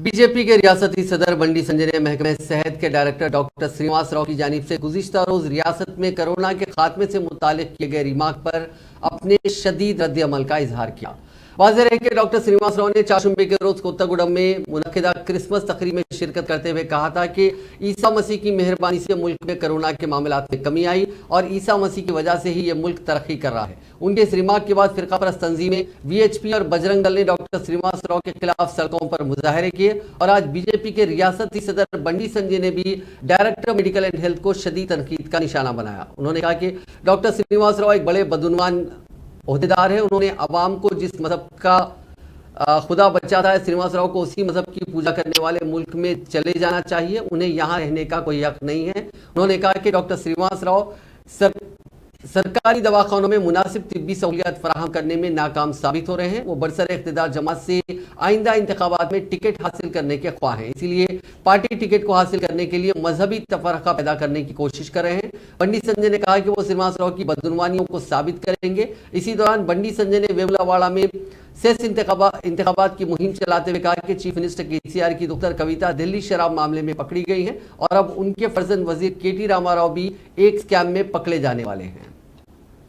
B J پی کے ریاستی صدر بنڈی سنجے نے محکمہ صحت کے ڈائریکٹر ڈاکٹر سرینواس راؤ کی جانب سے گزشتہ روز ریاست میں کرونا کے خاتمے سے متعلق کیے گئے ریمارک پر اپنے شدید رد عمل کا اظہار کیا۔ واضح رہے کہ ڈاکٹر سرینواس راؤ نے چاشمبے کے روز کوتاگوڈم میں منعقدہ کرسمس تقریب میں شرکت کرتے ہوئے کہا تھا کہ عیسیٰ مسیح کی مہربانی سے ملک میں کرونا کے معاملات میں کمی آئی اور عیسیٰ مسیح کی وجہ سے ہی یہ ملک ترقی کر رہا ہے۔ ان کے اس ریمارک کے بعد فرقہ پرست تنظیمیں وی ایچ پی اور بجرنگ دل نے ڈاکٹر سرینواس راؤ کے خلاف سڑکوں پر مظاہرے کیے اور آج بی جے پی کے ریاستی صدر بنڈی سنجے نے بھی ڈائریکٹر میڈیکل اینڈ ہیلتھ کو شدید تنقید کا نشانہ بنایا۔ انہوں نے کہا کہ ڈاکٹر سرینواس راؤ ایک بڑے بدعنوان عہدیدار ہے۔ انہوں نے عوام کو جس مذہب کا خدا بچاتا ہے، سرینواس راؤ کو اسی مذہب کی پوجا کرنے والے ملک میں چلے جانا چاہیے، انہیں یہاں رہنے کا کوئی حق نہیں ہے۔ انہوں نے کہا کہ ڈاکٹر سرینواس راؤ سرکاری دواخانوں میں مناسب طبی سہولیات فراہم کرنے میں ناکام ثابت ہو رہے ہیں۔ وہ برسر اقتدار جماعت سے آئندہ انتخابات میں ٹکٹ حاصل کرنے کے خواہاں ہیں، اسی لیے پارٹی ٹکٹ کو حاصل کرنے کے لیے مذہبی تفرقہ پیدا کرنے کی کوشش کر رہے ہیں۔ بنڈی سنجے نے کہا کہ وہ سرینواس راؤ کی بدعنوانیوں کو ثابت کریں گے۔ اسی دوران بنڈی سنجے نے ویملا واڑہ میں سیس انتخابات کی مہم چلاتے ہوئے کہا کہ چیف منسٹر کے سی آر کی دختر کویتا دلی شراب معاملے میں پکڑی گئی ہیں اور اب ان کے فرزند وزیر کے ٹی راما راؤ بھی ایک اسکیم میں پکڑے جانے والے ہیں۔